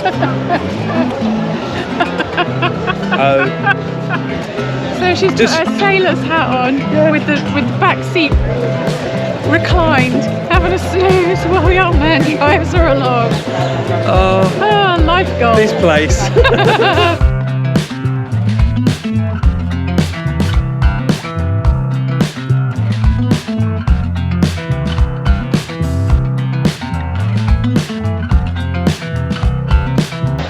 So she's got her sailor's hat on with the back seat reclined, having a snooze while the old man drives her along. Oh, life goal. This place.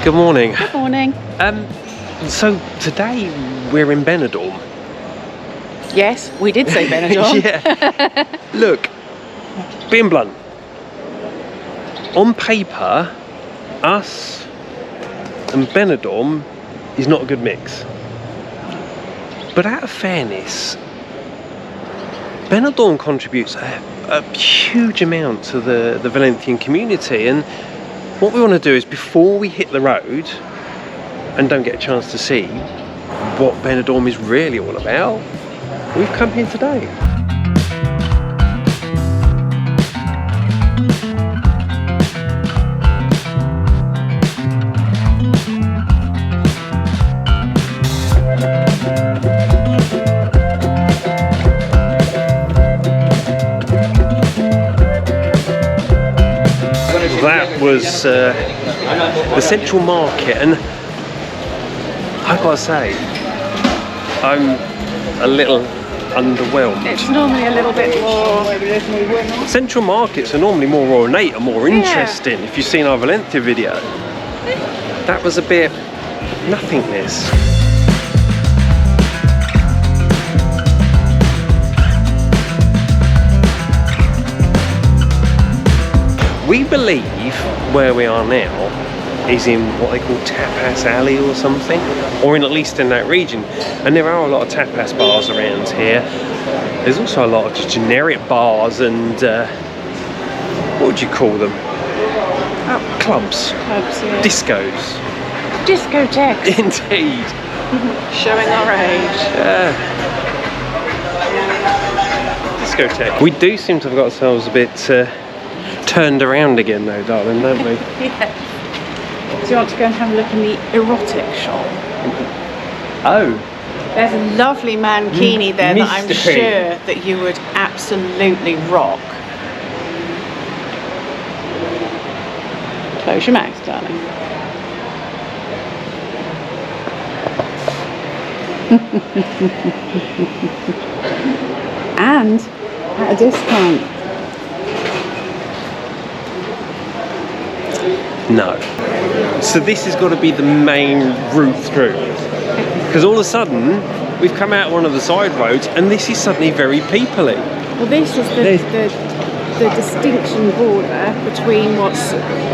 Good morning. Good morning. So today we're in Benidorm. Yes, we did say Benidorm. Yeah. Look, being blunt, on paper, us and Benidorm is not a good mix. But out of fairness, Benidorm contributes a huge amount to the Valencian community, and what we want to do is, before we hit the road and don't get a chance to see what Benidorm is really all about, we've come here today. That was the central market, and I've got to say, I'm a little underwhelmed. It's normally a little bit more... Central markets are normally more ornate and more interesting. If you've seen our Valencia video, that was a bit nothingness. We believe where we are now is in what they call Tapas Alley or something, or at least in that region. And there are a lot of tapas bars around here. There's also a lot of just generic bars and what would you call them? Oh. Clubs. Clubs, yeah. Discos. Discotheques. Indeed. Showing our age. Discotheque. We do seem to have got ourselves a bit turned around again though, darling, don't we? Yeah. Do you want to go and have a look in the erotic shop? Oh. There's a lovely mankini there that I'm sure that you would absolutely rock. Close your mouth, darling. And at a discount. No. So this has got to be the main route through. Because all of a sudden, we've come out one of the side roads and this is suddenly very peoply. Well, this is the distinction border between what's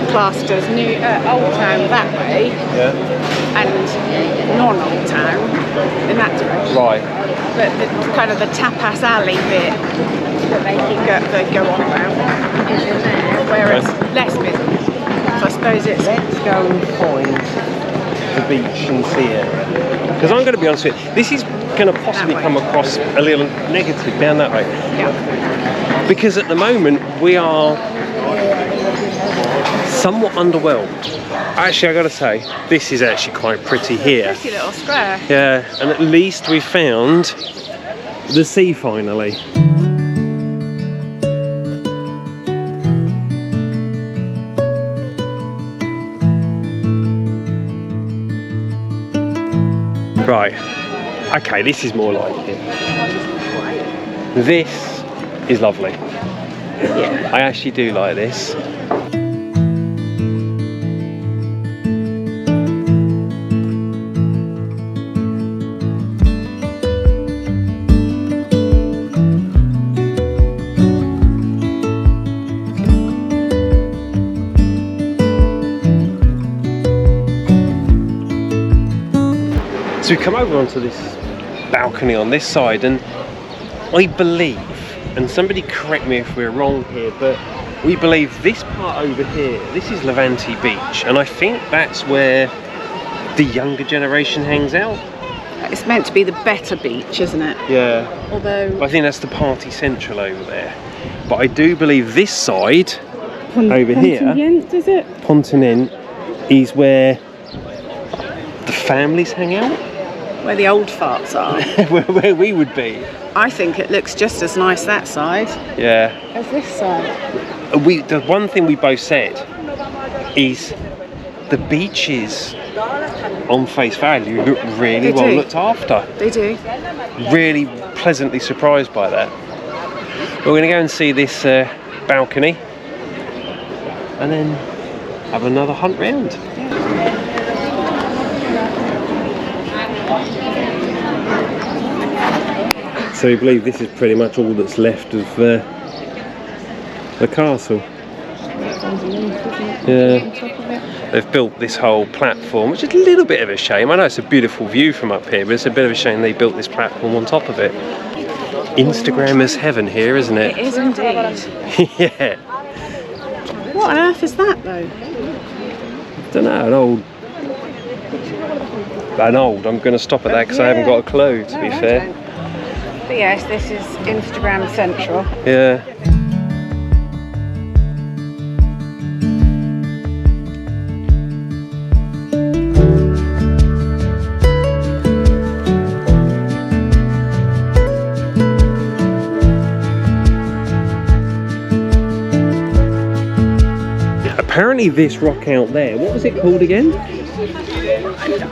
classed as Old Town that way and non-Old Town in that direction. Right. But the kind of the Tapas Alley bit that they go on about is in there, where it's less busy. So I suppose it's... Let's go and find the beach and sea area. Because I'm going to be honest with you, this is going to possibly come across a little negative down that way. Yeah. Because at the moment we are somewhat underwhelmed. Actually, I got to say, this is actually quite pretty here. Pretty little square. Yeah, and at least we found the sea finally. Right, okay, this is more like it. This is lovely. Yeah. I actually do like this. So we come over onto this balcony on this side, and I believe, and somebody correct me if we're wrong here, but we believe this part over here, this is Levante Beach, and I think that's where the younger generation hangs out. It's meant to be the better beach, isn't it? Yeah. Although... I think that's the party central over there. But I do believe this side, over here... Pontinent, is it? Pontinent. is where the families hang out. Where the old farts are. where we would be. I think it looks just as nice that side Yeah. as this side. The one thing we both said is the beaches on face value look really well looked after. They do. Really pleasantly surprised by that. We're going to go and see this balcony and then have another hunt round. So we believe this is pretty much all that's left of the castle. Yeah. They've built this whole platform, which is a little bit of a shame. I know it's a beautiful view from up here, but it's a bit of a shame they built this platform on top of it. Instagrammer's heaven here, isn't it? It is indeed. Yeah. What on earth is that though? I don't know, I'm going to stop at that because I haven't got a clue, to be fair. But yes, this is Instagram Central. Yeah. Apparently this rock out there, what was it called again?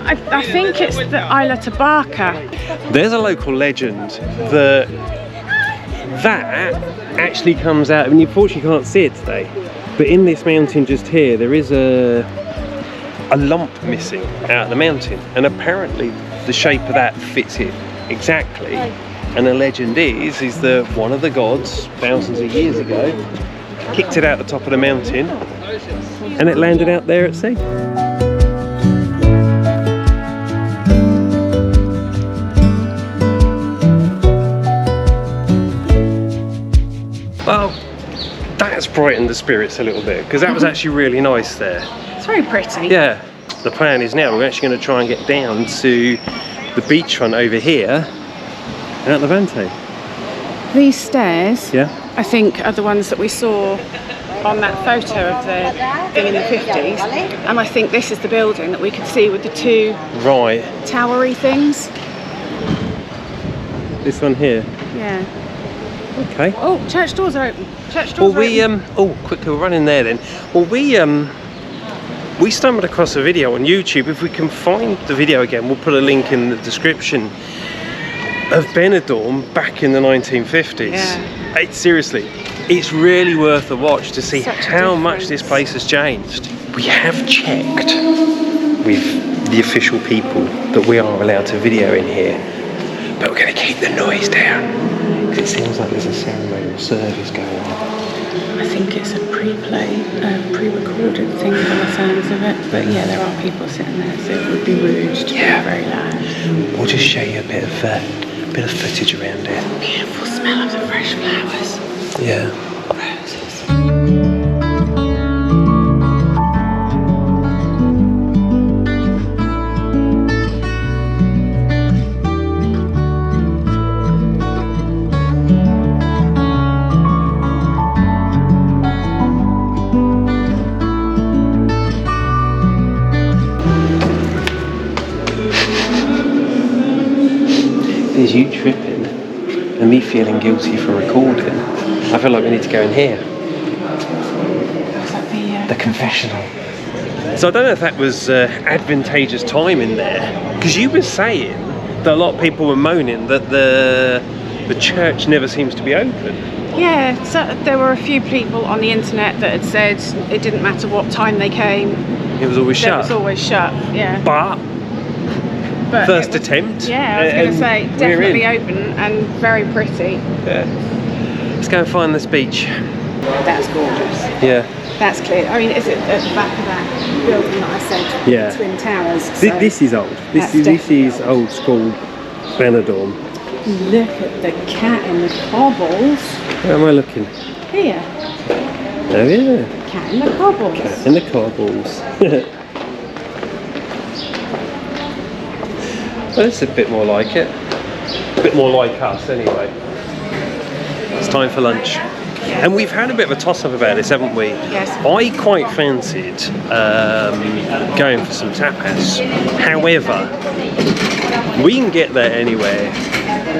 I think it's the Isla Tabarca. There's a local legend that actually comes out, and you unfortunately can't see it today, but in this mountain just here there is a lump missing out of the mountain, and apparently the shape of that fits it exactly. And the legend is that one of the gods thousands of years ago kicked it out the top of the mountain and it landed out there at sea. Well, that's brightened the spirits a little bit, because that was actually really nice there. It's very pretty. Yeah, the plan is now we're actually going to try and get down to the beachfront over here at Levante. These stairs, Yeah. I think, are the ones that we saw on that photo of the thing in the 50s. And I think this is the building that we could see with the two Right. towery things. This one here. Yeah. Okay. Oh, church doors are open. Church Well, doors are open. quickly, we're running there then. Well, we stumbled across a video on YouTube. If we can find the video again, we'll put a link in the description, of Benidorm back in the 1950s. Yeah. Seriously, it's really worth a watch to see Such a how much this place has changed. We have checked with the official people that we are allowed to video in here, but we're going to keep the noise down because it seems like there's a ceremonial service going on. I think it's a pre-recorded thing by the sounds of it. But yeah, there are people sitting there, so it would be rude to be very loud. We'll just show you a bit of footage around here. Beautiful smell of the fresh flowers. Yeah. Roses. There's you tripping and me feeling guilty for recording. I feel like we need to go in here. Was that The confessional. So I don't know if that was advantageous time in there, because you were saying that a lot of people were moaning that the church never seems to be open. Yeah, so there were a few people on the internet that had said it didn't matter what time they came. It was always It shut. was always shut, yeah. But first it was, attempt. Yeah, I was going to say, we're definitely in. open and very pretty. Yeah. Let's go and find this beach. That's gorgeous. Yeah. That's clear. I mean, is it at the back of that building that I said? Yeah. The Twin Towers. This is old. This is old school Benidorm. Look at the cat in the cobbles. Where am I looking? Here. Oh yeah. Cat in the cobbles. Cat in the cobbles. Well, it's a bit more like it. A bit more like us, anyway. It's time for lunch. And we've had a bit of a toss-up about this, haven't we? Yes. I quite fancied going for some tapas. However, we can get there anywhere,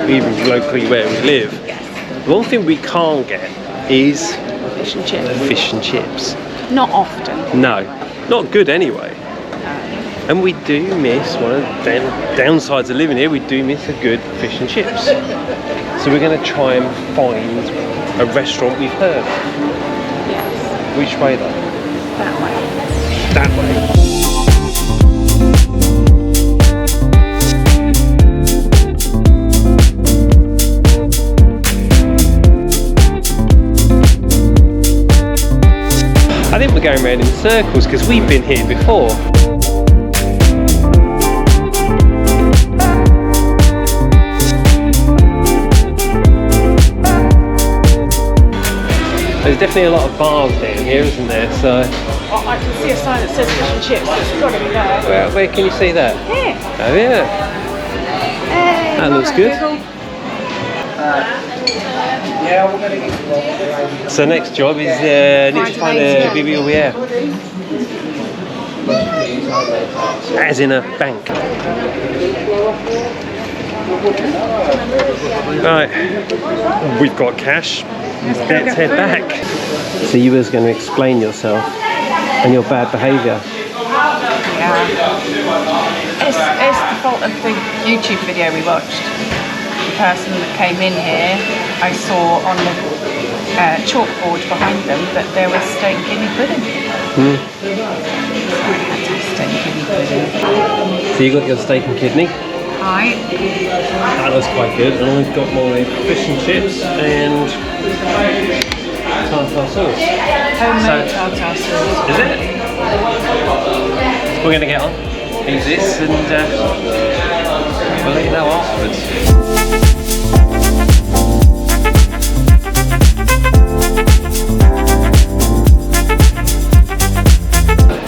even locally where we live. Yes. The one thing we can't get is Fish and chips. fish and chips. Not often. No, not good anyway. And we do miss, one of the downsides of living here, we do miss a good fish and chips. So we're going to try and find a restaurant we've heard of. Yes. Which way though? That way. That way. I think we're going around in circles because we've been here before. There's definitely a lot of bars down here, isn't there? So. Oh, I can see a sign that says fish and chips. It's got to be there. Where can you see that? Here. Oh yeah. Hey, That looks good. So next job is need to find a BBOBR. As in a bank. Right, we've got cash. Let's head back. So you was going to explain yourself and your bad behaviour. Yeah. It's the fault of the YouTube video we watched. The person that came in here, I saw on the chalkboard behind them that there was steak and kidney pudding. Mm. I had to have steak and kidney pudding. So you got your steak and kidney. Right. That looks quite good. And I've got my fish and chips and tartar sauce. Homemade tartar sauce. Is it? We're going to get on, eat this, and we'll let you know afterwards.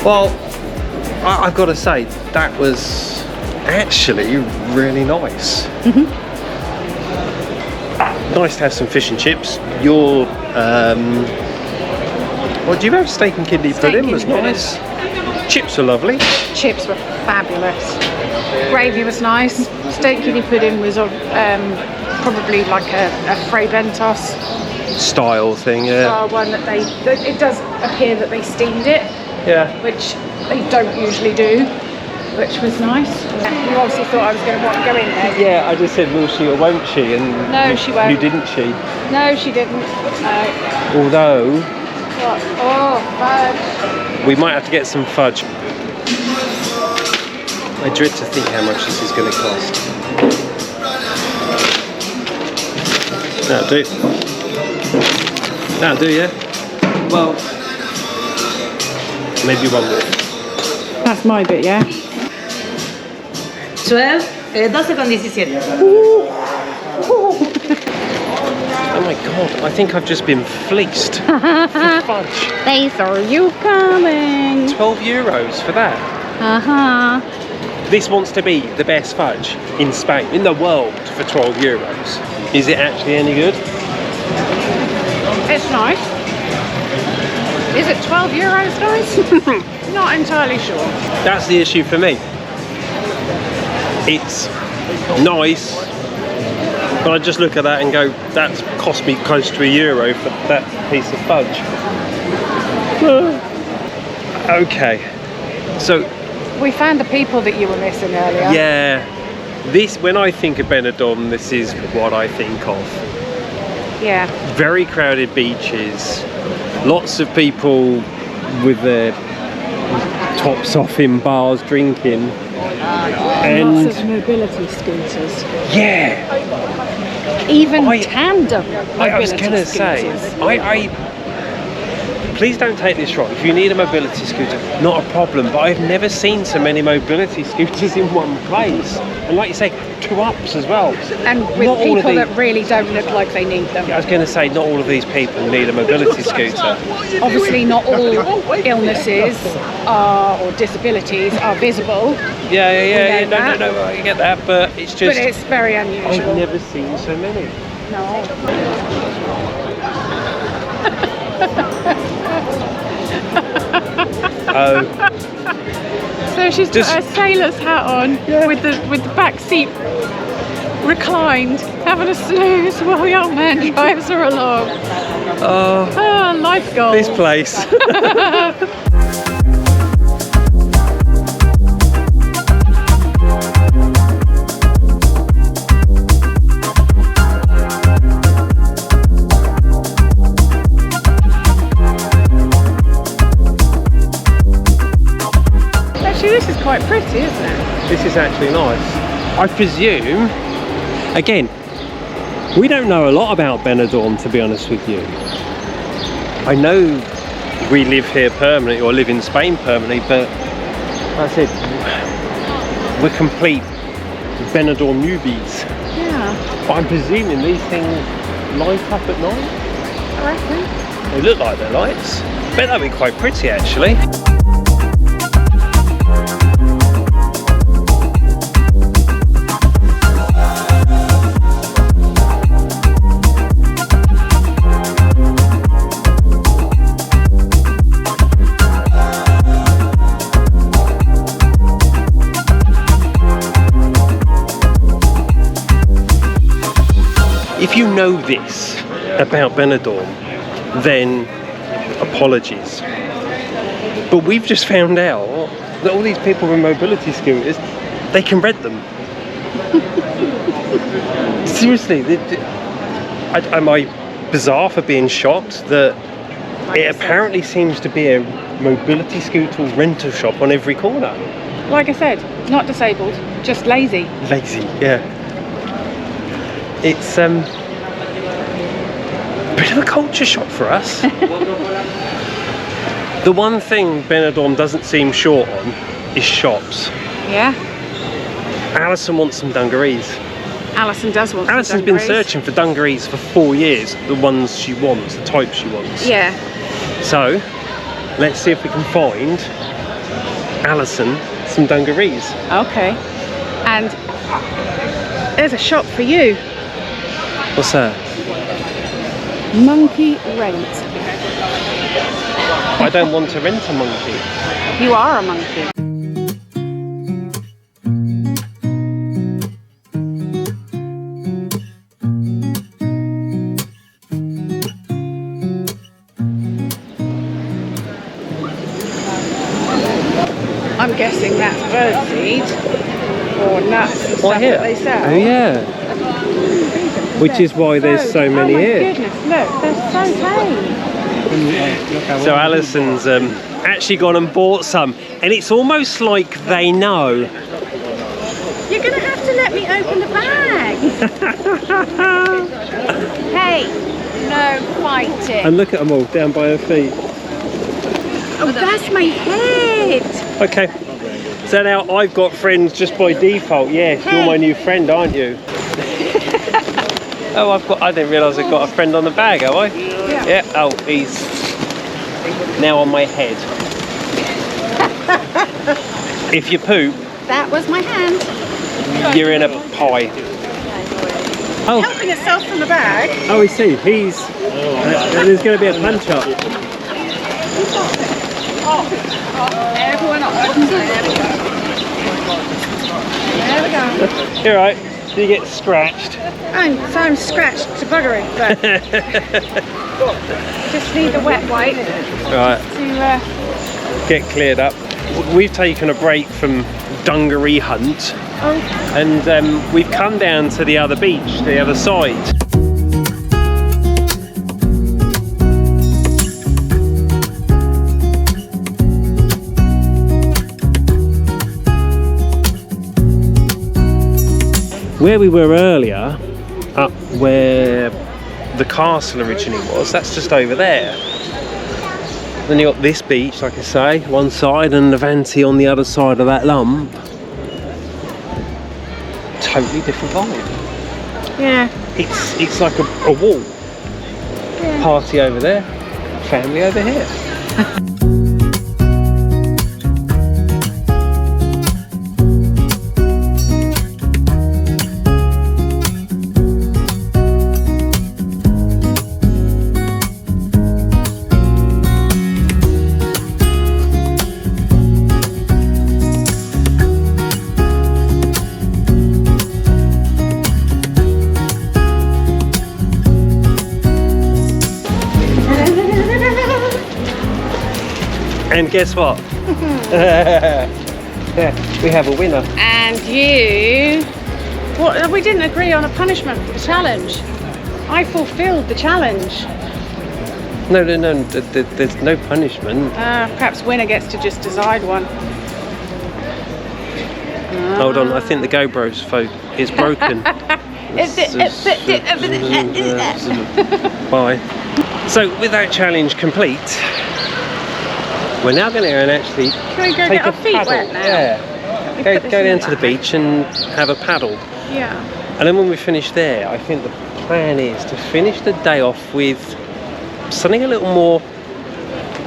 Well, I've got to say, that was actually really nice. Nice to have some fish and chips. Your, what do you have? Steak and kidney pudding was nice. Chips were lovely. Chips were fabulous. Gravy was nice. Steak kidney pudding was probably like a Fray Bentos Style thing, yeah. one that it does appear that they steamed it. Yeah. Which they don't usually do, which was nice. You obviously thought I was going to want to go in there. Yeah, I just said, will she or won't she? And No, she won't. You didn't she? No, she didn't. No. Although, What? Oh, fudge. we might have to get some fudge. I dread to think how much this is going to cost. That'll do. That'll do, yeah? Well, maybe one more. That's my bit, yeah? 12 con 17. Oh my god, I think I've just been fleeced. For fudge. They saw you coming. €12 for that. Uh-huh. This wants to be the best fudge in Spain, in the world, for €12. Is it actually any good? It's nice. Is it €12 nice? Not entirely sure. That's the issue for me. It's nice, but I just look at that and go, that's cost me close to €1 for that piece of fudge. Okay, so We found the people that you were missing earlier. yeah, when I think of Benidorm, this is what I think of. Yeah. Very crowded beaches, lots of people with their tops off in bars drinking, and Lots of mobility scooters. yeah, Even tandem mobility I was gonna say, scooters. please don't take this wrong. If you need a mobility scooter, not a problem. But I've never seen so many mobility scooters in one place. And like you say, 2-ups as well. And with Not all of people these- that really don't look like they need them. I was going to say, not all of these people need a mobility scooter. Obviously not all illnesses or disabilities are visible, Yeah. know that. No, I get that, but it's but just it's very I've unusual. never seen so many. No. Uh-oh. So she's got her sailor's hat on with the back seat reclined, having a snooze while the old man drives her along. Oh, life goal. this place. Actually, this is quite pretty, isn't it? This is actually nice. I presume, again, we don't know a lot about Benidorm, to be honest with you. I know we live here permanently, or live in Spain permanently, but like I said, we're complete Benidorm newbies. Yeah. But I'm presuming these things light up at night? I reckon. They look like they're lights. Bet that'd be quite pretty, actually. If you know this about Benidorm, then apologies. But we've just found out that all these people with mobility scooters, they can rent them. Seriously, am I bizarre for being shocked that it apparently seems to be a mobility scooter rental shop on every corner? Like I said, not disabled, just lazy. Lazy, yeah. It's a bit of a culture shock for us. The one thing Benidorm doesn't seem short on is shops. Yeah. Alison wants some dungarees. Alison does want Alison's some been dungarees. searching for dungarees for 4 years, the ones she wants, the type she wants. Yeah. So, let's see if we can find Alison some dungarees. Okay. And there's a shop for you. What's that? Monkey rent. I don't want to rent a monkey. You are a monkey. I'm guessing that's birdseed or nuts and stuff that they sell. Oh yeah. Which is why there's so many oh my here. Goodness, look, they're so tame. So Alison's actually gone and bought some, and it's almost like they know. You're going to have to let me open the bag. Hey, no fighting. And look at them all down by her feet. Oh, that's my head. Okay. So now I've got friends just by default. Yeah, you're my new friend, aren't you? Oh, I didn't realise I've got a friend on the bag, have I? Yeah. Oh, he's now on my head. If you poop, That was my hand. you're in a pie. Oh, Helping itself from the bag. oh, we see. He's. There's going to be a punch up. Everyone up. There we go. You're right. You get scratched. I'm scratched to buggery, but just need the wet wipe Right. to Get cleared up. We've taken a break from dungaree hunt, and we've come down to the other beach, the other side. Where we were earlier, up where the castle originally was, that's just over there. Then you got this beach, like I say, one side, and Levante on the other side of that lump. Totally different vibe. yeah. It's like a wall. Yeah. Party over there, family over here. And guess what? We have a winner. And you... What? We didn't agree on a punishment for the challenge. I fulfilled the challenge. No, there's no punishment. Perhaps winner gets to just decide one. Hold on, I think the GoPro's is broken. Bye. So with that challenge complete, we're now going to go and actually Can we go take get our feet paddle. wet now? Yeah. Go down to the beach and have a paddle. Yeah. And then when we finish there, I think the plan is to finish the day off with something a little more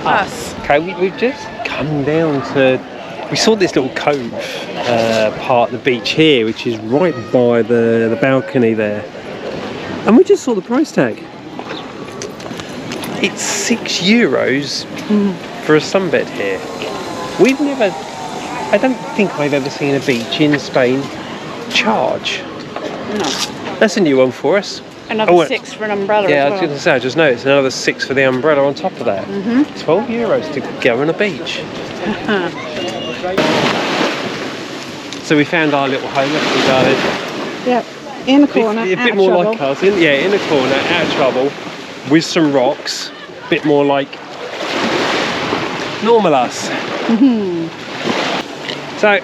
us. Okay, we've just come down to... We saw this little cove part of the beach here, which is right by the balcony there. And we just saw the price tag. It's €6 for a sunbed here. We've never... I don't think I've ever seen a beach in Spain charge. No. That's a new one for us. Another 6 for an umbrella. Yeah, as well. I was going to say, I just noticed another 6 for the umbrella on top of that. €12 to go on a beach. So we found our little home, haven't we, darling? Yep, in the corner. A bit more like us, in the corner, out of trouble, with some rocks. A bit more like normal us. So, we're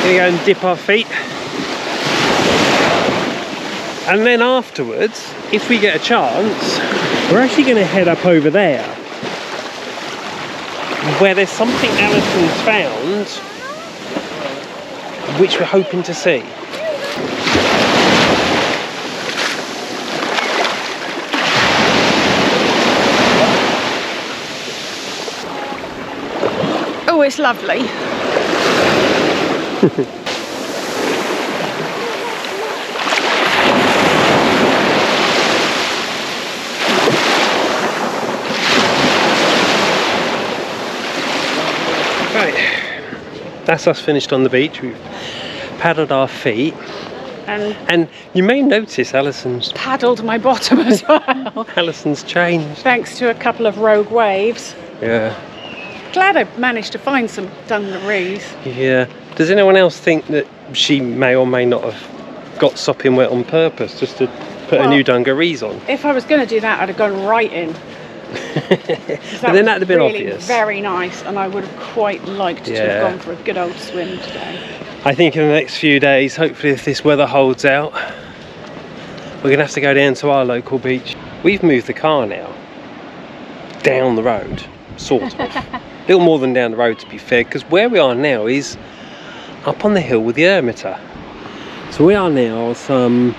going to go and dip our feet. And then afterwards, if we get a chance, we're actually going to head up over there, where there's something Alison's found, which we're hoping to see. Oh, it's lovely. Right, that's us finished on the beach. We've paddled our feet. And you may notice Alison's... Paddled my bottom as well. Alison's changed. Thanks to a couple of rogue waves. Yeah. Glad I managed to find some dungarees. Yeah. Does anyone else think that she may or may not have got sopping wet on purpose just to put her new dungarees on? If I was going to do that, I'd have gone right in. But then that'd have been really obvious. Very nice, and I would have quite liked to have gone for a good old swim today. I think in the next few days, hopefully if this weather holds out, we're going to have to go down to our local beach. We've moved the car now down the road, sort of. A little more than down the road, to be fair, because where we are now is up on the hill with the Ermita. So we are now some,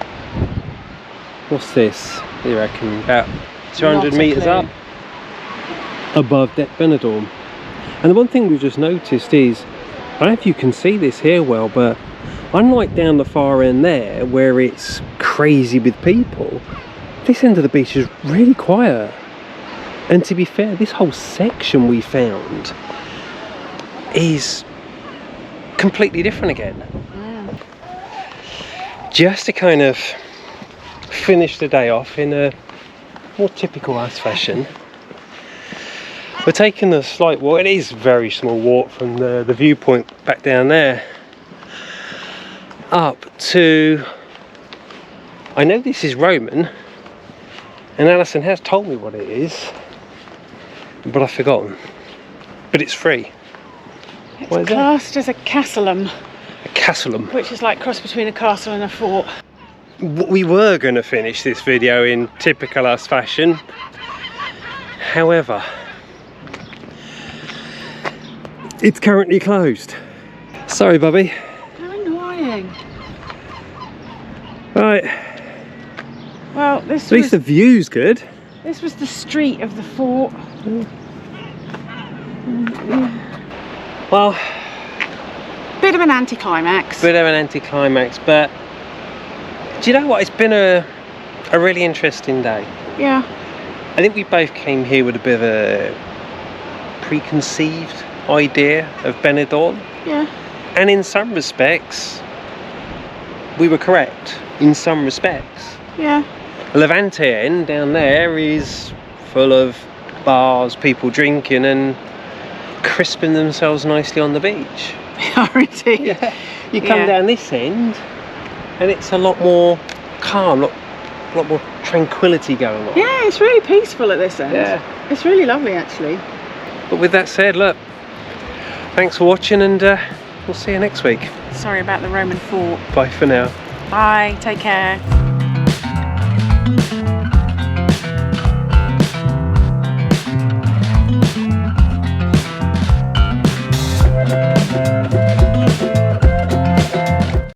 what's this, you reckon, about 200 metres up above Benidorm. And the one thing we've just noticed is, I don't know if you can see this here well, but unlike down the far end there where it's crazy with people, this end of the beach is really quiet. And to be fair, this whole section we found is completely different again. Just to kind of finish the day off in a more typical us fashion, we're taking a slight walk. It is a very small walk from the viewpoint back down there up to, I know this is Roman and Alison has told me what it is, but I've forgotten. But it's free. It's classed as a castellum. A castellum. Which is like cross between a castle and a fort. We were going to finish this video in typical us fashion. However, it's currently closed. Sorry, Bubby. How annoying. Right. Well, At least the view's good. This was the street of the fort. Well, bit of an anticlimax. Bit of an anticlimax, but do you know what? It's been a really interesting day. Yeah. I think we both came here with a bit of a preconceived idea of Benidorm. Yeah. And in some respects, we were correct. In some respects. Yeah. Levante end down there is full of bars, people drinking, and crisping themselves nicely on the beach. Are indeed. Yeah. You come down this end and it's a lot more calm, a lot more tranquility going on. Yeah, it's really peaceful at this end. Yeah. It's really lovely actually. But with that said, look, thanks for watching, and we'll see you next week. Sorry about the Roman fort. Bye for now. Bye, take care.